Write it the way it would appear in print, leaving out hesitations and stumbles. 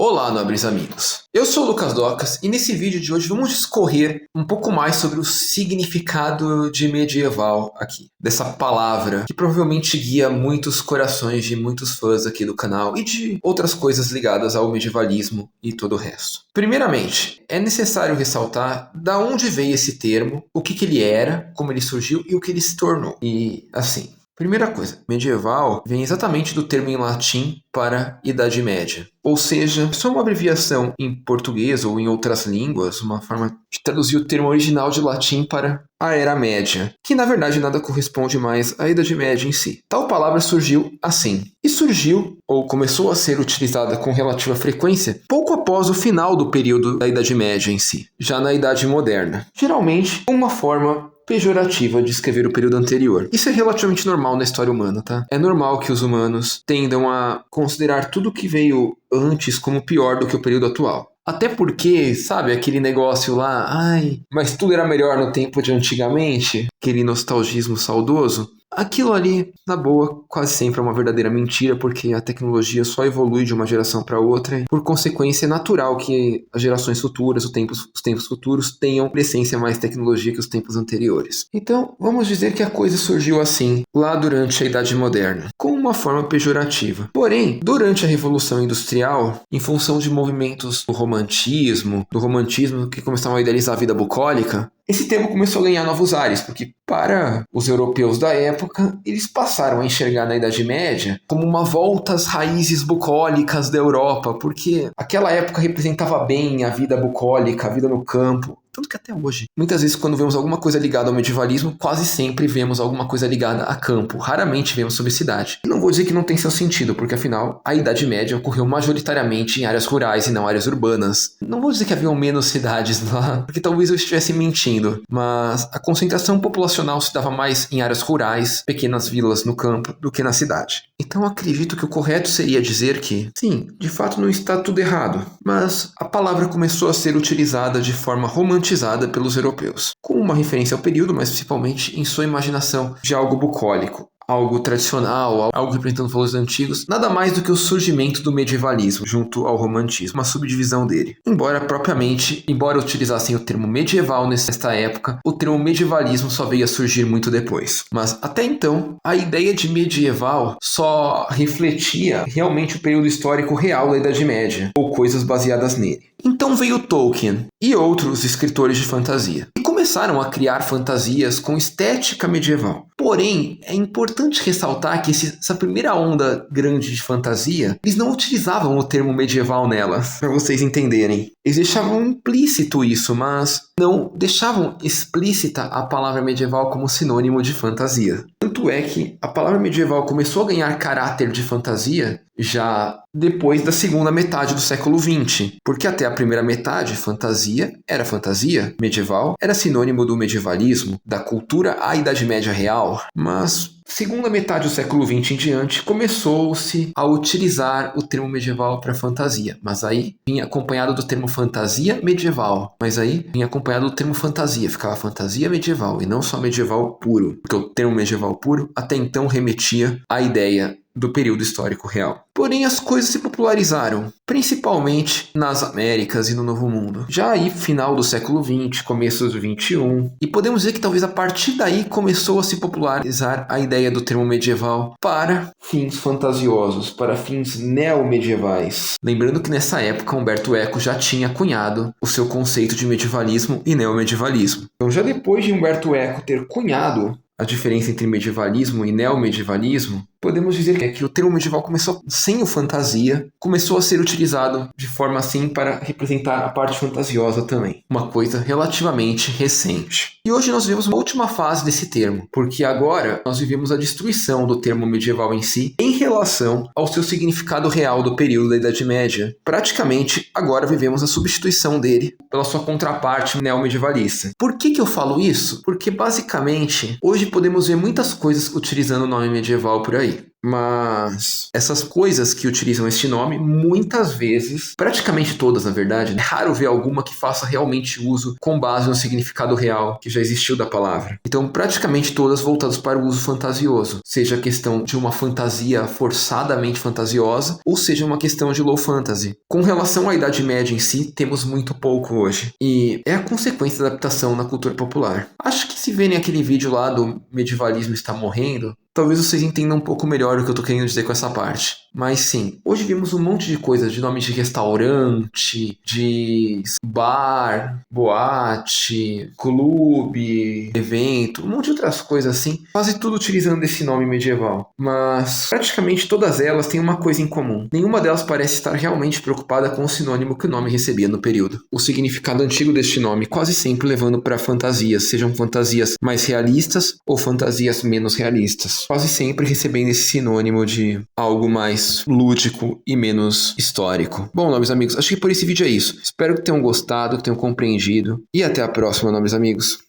Olá, nobres amigos. Eu sou o Lucas Docas e nesse vídeo de hoje vamos discorrer um pouco mais sobre o significado de medieval aqui. Dessa palavra que provavelmente guia muitos corações de muitos fãs aqui do canal e de outras coisas ligadas ao medievalismo e todo o resto. Primeiramente, é necessário ressaltar da onde veio esse termo, o que ele era, como ele surgiu e o que ele se tornou. E assim... Primeira coisa, medieval vem exatamente do termo em latim para Idade Média. Ou seja, isso é uma abreviação em português ou em outras línguas, uma forma de traduzir o termo original de latim para a Era Média, que na verdade nada corresponde mais à Idade Média em si. Tal palavra surgiu assim. E surgiu, ou começou a ser utilizada com relativa frequência, pouco após o final do período da Idade Média em si, já na Idade Moderna. Geralmente, uma forma pejorativa de escrever o período anterior. Isso é relativamente normal na história humana, tá? É normal que os humanos tendam a considerar tudo que veio antes como pior do que o período atual. Até porque, sabe, aquele negócio lá, mas tudo era melhor no tempo de antigamente, aquele nostalgismo saudoso. Aquilo ali, na boa, quase sempre é uma verdadeira mentira, porque a tecnologia só evolui de uma geração para outra e, por consequência, é natural que as gerações futuras, os tempos futuros, tenham essência mais tecnologia que os tempos anteriores. Então, vamos dizer que a coisa surgiu assim, lá durante a Idade Moderna, com uma forma pejorativa. Porém, durante a Revolução Industrial, em função de movimentos do romantismo que começavam a idealizar a vida bucólica, esse termo começou a ganhar novos ares, porque para os europeus da época, eles passaram a enxergar na Idade Média como uma volta às raízes bucólicas da Europa, porque aquela época representava bem a vida bucólica, a vida no campo. Tanto que até hoje, muitas vezes quando vemos alguma coisa ligada ao medievalismo, quase sempre vemos alguma coisa ligada a campo. Raramente vemos sobre cidade. E não vou dizer que não tem seu sentido, porque afinal, a Idade Média ocorreu majoritariamente em áreas rurais e não áreas urbanas. Não vou dizer que haviam menos cidades lá, porque talvez eu estivesse mentindo. Mas a concentração populacional se dava mais em áreas rurais, pequenas vilas no campo, do que na cidade. Então acredito que o correto seria dizer que, sim, de fato não está tudo errado. Mas a palavra começou a ser utilizada de forma romantizada pelos europeus, com uma referência ao período, mas principalmente em sua imaginação de algo bucólico, algo tradicional, algo representando valores antigos, nada mais do que o surgimento do medievalismo junto ao romantismo, uma subdivisão dele. Embora utilizassem o termo medieval nesta época, o termo medievalismo só veio a surgir muito depois. Mas até então, a ideia de medieval só refletia realmente o período histórico real da Idade Média, ou coisas baseadas nele. Então veio Tolkien e outros escritores de fantasia, e começaram a criar fantasias com estética medieval. Porém, é importante ressaltar que essa primeira onda grande de fantasia, eles não utilizavam o termo medieval nela, para vocês entenderem. Eles deixavam implícito isso, mas não deixavam explícita a palavra medieval como sinônimo de fantasia. Tanto é que a palavra medieval começou a ganhar caráter de fantasia já depois da segunda metade do século XX, porque até a primeira metade, fantasia era fantasia, medieval era sinônimo do medievalismo, da cultura à Idade Média real, mas segunda metade do século XX em diante, começou-se a utilizar o termo medieval para fantasia, mas aí vinha acompanhado do termo fantasia medieval, ficava fantasia medieval e não só medieval puro, porque o termo medieval puro até então remetia à ideia do período histórico real. Porém, as coisas se popularizaram, principalmente nas Américas e no Novo Mundo. Já aí, final do século XX, começo do XXI, e podemos dizer que talvez a partir daí começou a se popularizar a ideia do termo medieval para fins fantasiosos, para fins neomedievais. Lembrando que nessa época Umberto Eco já tinha cunhado o seu conceito de medievalismo e neomedievalismo. Então, já depois de Umberto Eco ter cunhado a diferença entre medievalismo e neomedievalismo, podemos dizer que o termo medieval começou sem o fantasia, começou a ser utilizado de forma assim para representar a parte fantasiosa também. Uma coisa relativamente recente. E hoje nós vivemos uma última fase desse termo, porque agora nós vivemos a destruição do termo medieval em si em relação ao seu significado real do período da Idade Média. Praticamente, agora vivemos a substituição dele pela sua contraparte neomedievalista. Por que eu falo isso? Porque basicamente, hoje podemos ver muitas coisas utilizando o nome medieval por aí. Mas essas coisas que utilizam este nome, muitas vezes, praticamente todas na verdade, é raro ver alguma que faça realmente uso com base no significado real que já existiu da palavra. Então, praticamente todas voltadas para o uso fantasioso, seja a questão de uma fantasia forçadamente fantasiosa, ou seja uma questão de low fantasy. Com relação à Idade Média em si, temos muito pouco hoje, e é a consequência da adaptação na cultura popular. Acho que se verem aquele vídeo lá do medievalismo está morrendo, talvez vocês entendam um pouco melhor o que eu tô querendo dizer com essa parte. Mas sim, hoje vimos um monte de coisas, de nomes de restaurante, de bar, boate, clube, evento, um monte de outras coisas assim, quase tudo utilizando esse nome medieval. Mas praticamente todas elas têm uma coisa em comum. Nenhuma delas parece estar realmente preocupada com o sinônimo que o nome recebia no período. O significado antigo deste nome quase sempre levando para fantasias, sejam fantasias mais realistas ou fantasias menos realistas. Quase sempre recebendo esse sinônimo de algo mais lúdico e menos histórico. Bom, nobres amigos, acho que por esse vídeo é isso. Espero que tenham gostado, que tenham compreendido. E até a próxima, nobres amigos.